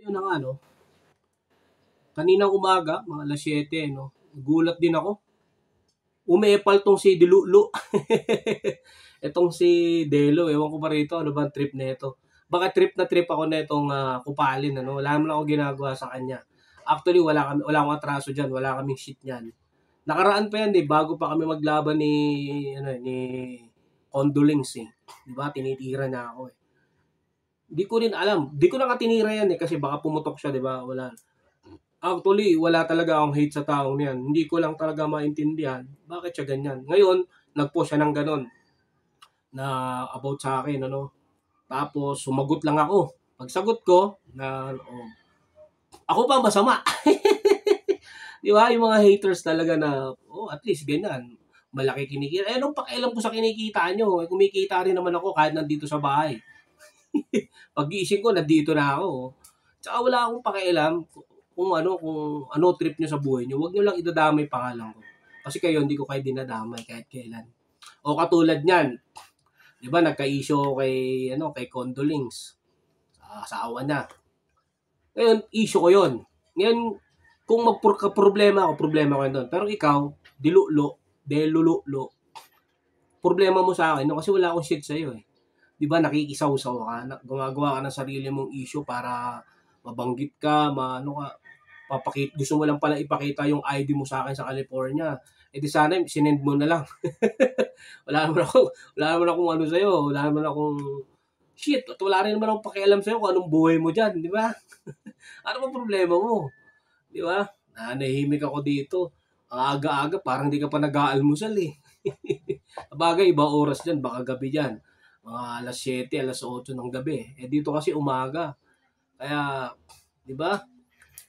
Yun na nga, no? Kaninang umaga, mga alas 7, no? Gulat din ako. Umepal tong si Dilulu. Itong si Delo, ewan ko pa rito, ano ba trip na ito? Baka trip na trip ako na itong kupalin, ano? Wala naman ako ginagawa sa kanya. Actually, wala akong atraso dyan, wala kaming shit niyan. Nakaraan pa yan, bago pa kami maglaban ni Condolings, eh. Di ba? Tinitira na ako, eh. Di ko rin alam. Di ko na katinira yan, eh, kasi baka pumutok siya, di ba? Wala. Actually, wala talaga akong hate sa taong yan. Hindi ko lang talaga maintindihan bakit siya ganyan. Ngayon, nag-post siya ng ganon na about sa akin, ano. Tapos, sumagot lang ako. Pagsagot ko, ako pa masama. Di ba? Yung mga haters talaga na, at least ganyan. Malaki kinikita. Eh, anong pakialam ko sa kinikita nyo? Eh, kumikita rin naman ako kahit nandito sa bahay. Pag-iisip ko, nandito na ako. Tsaka wala akong pakialam kung ano trip nyo sa buhay nyo. Huwag nyo lang idadamay pangalan ko. Kasi kayo, hindi ko kayo dinadamay kahit kailan. O katulad nyan, di ba, nagka-issue kay Condolings. Sa asawa niya. Ngayon, issue ko yun. Ngayon, kung problema ko yun doon. Pero ikaw, delululo, problema mo sa akin, no? Kasi wala akong shit sa'yo, eh. Di ba, nakikisaw-saw ka, gumagawa ka ng sarili mong issue para mabanggit ka, gusto mo lang pala ipakita yung ID mo sa akin sa California. Eh di sana, sinend mo na lang. wala naman akong ano sa'yo, wala naman akong shit, at wala rin naman akong pakialam sa'yo kung anong buhay mo dyan, di ba? Ano ba problema mo? Di ba? Nahihimik ako dito. Ang aga-aga, parang di ka pa nag-aalmusal, eh. Bagay, iba oras dyan, baka gabi dyan. Mga alas 7, alas 8 ng gabi. Eh dito kasi umaga. Kaya, di ba?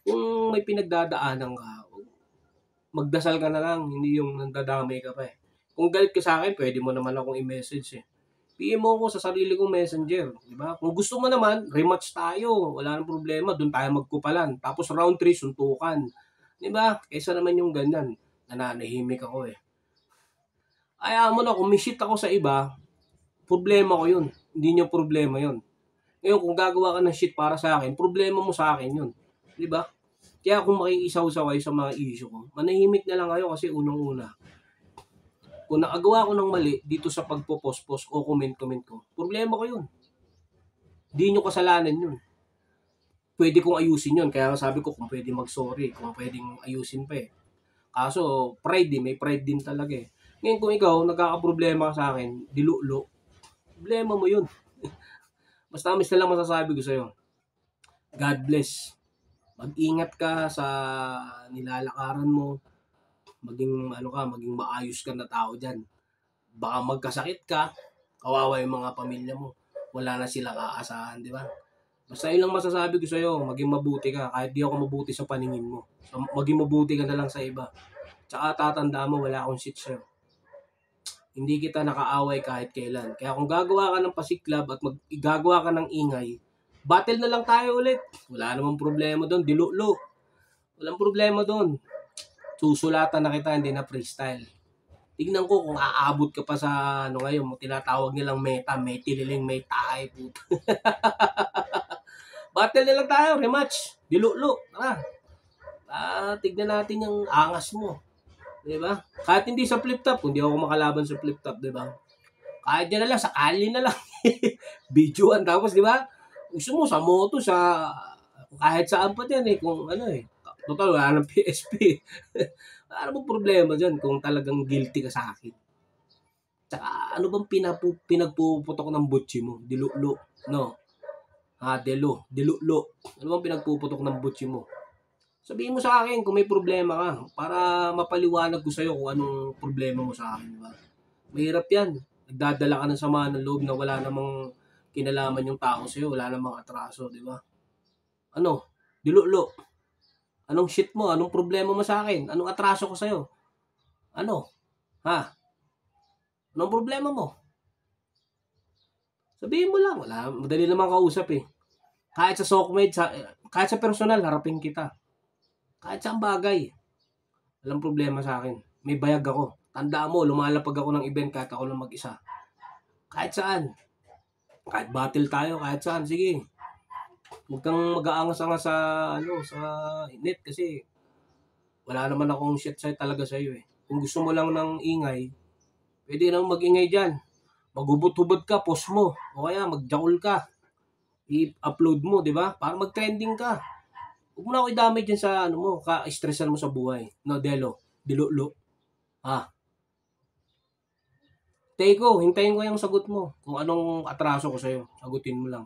Kung may pinagdadaanan ka, magdasal ka na lang, hindi yung nandadamay ka pa, eh. Kung galit ka sa akin, pwede mo naman akong i-message, eh. PM mo ko sa sarili kong messenger, di ba? Kung gusto mo naman, rematch tayo. Wala nang problema, doon tayo magkupalan. Tapos round 3, suntukan. Di ba? Kaysa naman yung ganyan, nananahimik ako, eh. Ayaw mo na, kung may shit ako sa iba, problema ko yun. Hindi nyo problema yun. Ngayon, kung gagawa ka ng shit para sa akin, problema mo sa akin yun. Di ba? Kaya kung makikisaw-saw kayo sa mga issue ko, manahimik na lang kayo kasi unang-una. Kung nakagawa ko ng mali dito sa pagpo-post-post o comment-comment ko, problema ko yun. Di nyo kasalanan yun. Pwede kong ayusin yun. Kaya sabi ko kung pwede mag-sorry, kung pwedeng ayusin pa, eh. Kaso, pride, may pride din talaga, eh. Ngayon kung ikaw, nagkakaproblema ka sa akin, dilulo, problema mo yun. Basta amis na lang masasabi ko sa'yo. God bless. Mag-ingat ka sa nilalakaran mo. Maging maayos ka na tao dyan. Baka magkasakit ka, kawawa yung mga pamilya mo. Wala na silang aasahan, di ba? Basta yun lang masasabi ko sa'yo, maging mabuti ka. Kahit di ako mabuti sa paningin mo. So, maging mabuti ka na lang sa iba. Tsaka tatanda mo, wala akong shit sa'yo. Hindi kita nakaaway kahit kailan. Kaya kung gagawa ka ng pasiklab at gagawa ka ng ingay, battle na lang tayo ulit. Wala namang problema doon, dilulo. Walang problema doon. Susulatan na kita, hindi na freestyle. Tignan ko kung aabot ka pa sa ngayon, tinatawag nilang meta, may tililing, may tae, puto. Battle na lang tayo, rematch. Dilulo. Tignan natin yung angas mo. Diba? Kahit hindi sa flip-top, kung di ako makalaban sa flip-top, diba? Kahit yan na lang, sa kali na lang. Videoan, tapos diba? Gusto mo sa moto, kahit saan pa dyan, eh. Kung total, wala ng PSP. Wala namang problema dyan kung talagang guilty ka sa akin. Tsaka, ano bang pinagpuputok ng butchi mo? Dilulo. No? Dilulo. Ano bang pinagpuputok ng butchi mo? Sabihin mo sa akin kung may problema ka para mapaliwanag ko sa'yo kung anong problema mo sa akin. Diba? Mahirap yan. Nagdadala ka ng sama ng loob na wala namang kinalaman yung tao sa'yo. Wala namang atraso. Diba? Dilulo. Anong shit mo? Anong problema mo sa akin? Anong atraso ko sa'yo? Anong problema mo? Sabihin mo lang. Wala. Madali naman kausap, eh. Kahit sa sockmate, kahit sa personal, harapin kita. Kahit saan bagay. Walang problema sa akin. May bayag ako. Tandaan mo, lumalapag ako ng event kahit ako lang mag-isa. Kahit saan. Kahit battle tayo, kahit saan. Sige. Huwag kang mag-aangas-angas sa ano, sa net kasi wala naman akong shit talaga sa'yo eh. Kung gusto mo lang ng ingay, pwede naman mag-ingay diyan. Maghubot-hubot ka, post mo. O kaya magjakol ka, i-upload mo, 'di ba? Para mag-trending ka. Huwag mo na ako idamay diyan sa ano mo, ka-stressan mo sa buhay. No, Delo, Dilulo. Ah, Teko, hintayin ko yung sagot mo. Kung anong atraso ko sa'yo, sagutin mo lang.